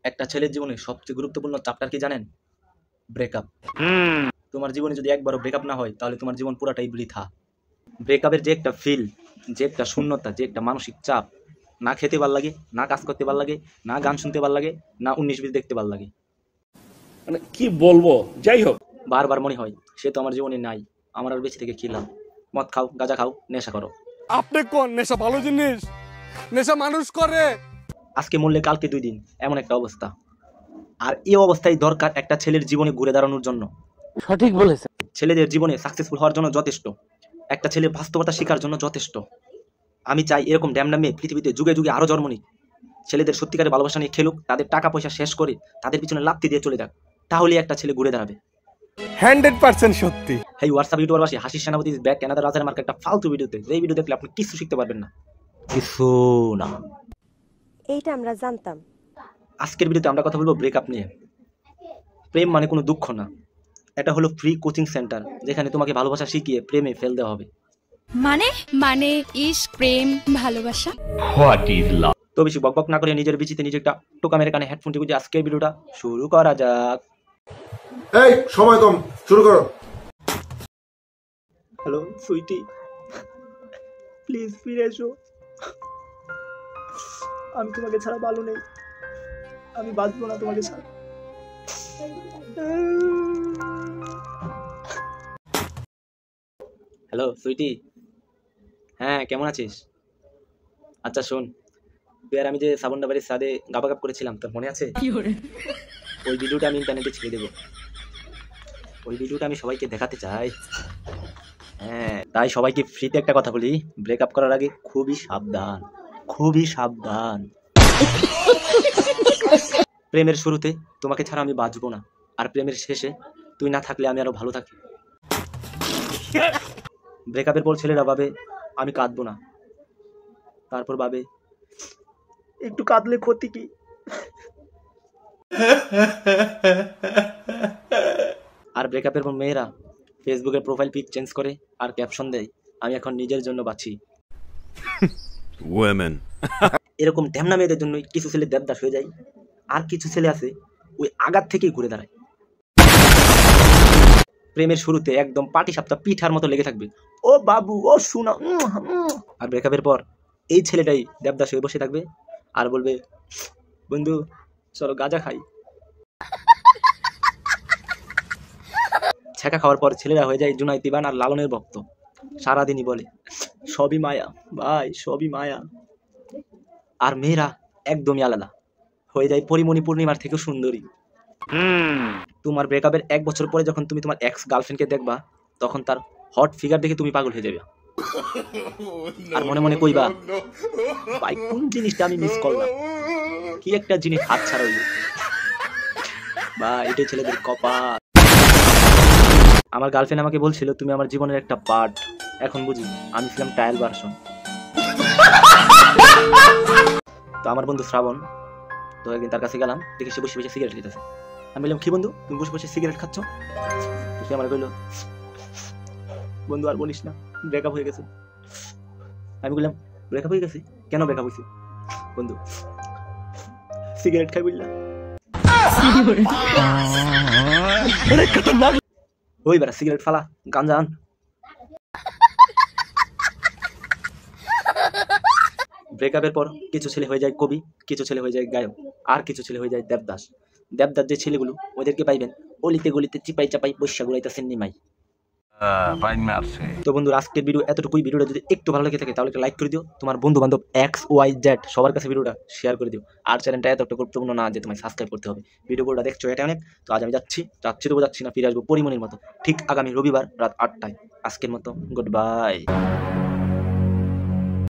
একটা ছেলের জীবনে সবচেয়ে গুরুত্বপূর্ণ চ্যাপ্টার কি জানেন? ব্রেকআপ। তোমার জীবনে যদি একবারও ব্রেকআপ না হয় তাহলে তোমার জীবন পুরাটাই বৃথা। ব্রেকআপের যে একটা ফিল, যে একটা শূন্যতা, যে একটা মানসিক চাপ, না খেতে ভাল লাগে, না কাজ করতে ভাল লাগে, না গান শুনতে ভাল লাগে, না 19-20 দেখতে ভাল লাগে। মানে কি বলবো, যাই হোক বারবার মনে হয় সে তো আমার জীবনে নাই, আমার আর বেঁচে থেকে কি লাভ। মদ খাও, গাঁজা খাও, নেশা করো। আপনি কোন নেশা ভালো জিনিস? নেশা মানুষ করে। আজকে মরলে কালকে 2 দিন, এমন একটা অবস্থা। আর এই অবস্থায় দরকার একটা ছেলের জীবনে ঘুরে দাঁড়ানোর জন্য। সঠিক বলেছে। ছেলেদের জীবনে সাকসেসফুল হওয়ার জন্য যথেষ্ট, একটা ছেলের বাস্তবতা শেখার জন্য যথেষ্ট। আমি চাই এরকম ড্যামডা মেয়ে পৃথিবীতে যুগে যুগে আরো জন্ম নিক। ছেলেদের সত্যিকারের ভালোবাসা নিয়ে খেলুক, তাদের টাকা পয়সা শেষ করে তাদের পিছনে লাত্তি দিয়ে চলে যাক, তাহলে একটা ছেলে ঘুরে দাঁড়াবে। 100% সত্যি। হেই হোয়াটসঅ্যাপ ইউটিউবারবাসী, হাসির সেনাপতি ইজ ব্যাক অ্যানাদার রাজার মার্কা একটা ফালতু ভিডিওতে। এই ভিডিও দেখলে আপনি কিছু শিখতে পারবেন না, কিছু না। এইটা আমরা জানতাম। আজকের ভিডিওতে আমরা কথা বলবো ব্রেকআপ নিয়ে। প্রেম মানে কোনো দুঃখ না, এটা হলো ফ্রি কোচিং সেন্টার, যেখানে তোমাকে ভালোবাসা শিখিয়ে প্রেমে ফেল দেওয়া হবে। মানে ইশক, প্রেম, ভালোবাসা। তো বেশি বকবক না করে নিজের বিচিতে নিজে একটা টোকা মেরে কানে হেডফোনটি গুঁজে আজকের ভিডিওটা শুরু করা যাক। এই সময় কম, শুরু করো। হ্যালো সুইটি, প্লিজ ফিরে এসো। আমি তোমাকে ছাড়া ভালো নেই, আমি বাঁচবো না তোমাকে ছাড়া। হ্যালো সুইটি, হ্যাঁ কেমন আছিস? আচ্ছা শোন, তুই আর আমি যে শ্রাবণদা বাড়ির সাদে গাবাগাপ করেছিলাম, তোর মনে আছে? ওই ভিডিওটা আমি ইন্টারনেটে ছেড়ে দেবো। ওই ভিডিওটা আমি সবাইকে দেখাতে চাই। হ্যাঁ, তাই সবাইকে ফ্রিতে একটা কথা বলি, ব্রেকআপ করার আগে খুবই সাবধান, খুবই সাবধান। প্রেমের শুরুতে তোমাকে ছাড়া আমি বাঁচবো না, আর প্রেমের শেষে তুই না থাকলে আমি আরো ভালো থাকি। ব্রেকআপের পর ছেলেরা ভাবে আমি কাঁদবো না, তারপর ভাবে একটু কাঁদলে ক্ষতি কি। আর ব্রেকআপের পর মেয়েরা ফেসবুকের প্রোফাইল পিক চেঞ্জ করে আর ক্যাপশন দেয় আমি এখন নিজের জন্য বাঁচি। এরকম ঢ্যামনা মেয়েদের জন্য কিছু ছেলে দেবদাস হয়ে যায়, আর কিছু ছেলে আছে ওই আঘাত থেকেই ঘুরে দাঁড়ায়। প্রেমের শুরুতে একদম পাটি সাপটা পিঠার মতো লেগে থাকবে, ও বাবু ও শোনা। আর ব্রেকআপের পর এই ছেলেটাই দেবদাস হয়ে বসে থাকবে আর বলবে বন্ধু চলো গাঁজা খাই। ছ্যাঁকা খাওয়ার পর ছেলেরা হয়ে যায় জুনাই তিবান আর লালনের ভক্ত, সারাদিনই বলে সবই মায়া ভাই, সবই মায়া। আর মেয়েরা একদমই আলাদা, হয়ে যায় পরিমণি পূর্ণিমার থেকেও সুন্দরী। তোমার ব্রেকআপের 1 বছর পরে যখন তুমি তোমার এক্স গার্লফ্রেন্ডকে দেখবা, তখন তার হট ফিগার দেখে তুমি পাগল হয়ে যাবে, আর মনে মনে কইবা ভাই কোন জিনিসটা আমি মিস করলাম, কি একটা জিনিস হাত ছাড়া হইল। বা এটাই ছেলেদের কপাল। আমার গার্লফ্রেন্ড আমাকে বলছিল তুমি আমার জীবনের একটা পার্ট, এখন বুঝি আমি ছিলাম ট্রায়াল ভার্সন। তো আমার বন্ধু শ্রাবণ, তো একদিন তার কাছে গেলাম, দেখে সে বসে বসে সিগারেট খেতেছে। আমি বললাম কি বন্ধু তুমি বসে বসে সিগারেট খাচ্ছ? তো সে আমার কইলো বন্ধু আর বলিস না, ব্রেকআপ হয়ে গেছে। আমি বললাম ব্রেকআপ হয়ে গেছে? কেন ব্রেকআপ হয়েছে? বন্ধু সিগারেট খাই বললাম। ওই বেড়া সিগারেট ফালা, গাঞ্জা আন। ব্রেকআপের পর কিছু ছেলে হয়ে যায় কবি, কিছু ছেলে হয়ে যায় গায়ক, আর কিছু ছেলে হয়ে যায় দেবদাস। দেবদাস যে ছেলেগুলো, ওদেরকে পাইবেন অলিতে গলিতে চিপাই চাপাই বৈশা গুলাইতেছেন নিমাই। তো বন্ধু আজকের ভিডিও এতটুকুই। ভিডিওটা যদি একটু ভালো লেগে থাকে তাহলে একটা লাইক করে দিও, তোমার বন্ধু বান্ধব XYZ সবার কাছে ভিডিওটা শেয়ার করে দিও। আর চ্যানেলটা এতটা গুরুত্বপূর্ণ না যে তোমায় সাবস্ক্রাইব করতে হবে। ভিডিওটা দেখছো এটা অনেক। তো আজ আমি যাচ্ছি তো যাচ্ছি না, ফিরে আসবো পরিমণির মতো ঠিক আগামী রবিবার রাত 8টায়। আজকের মতো গুড বাই।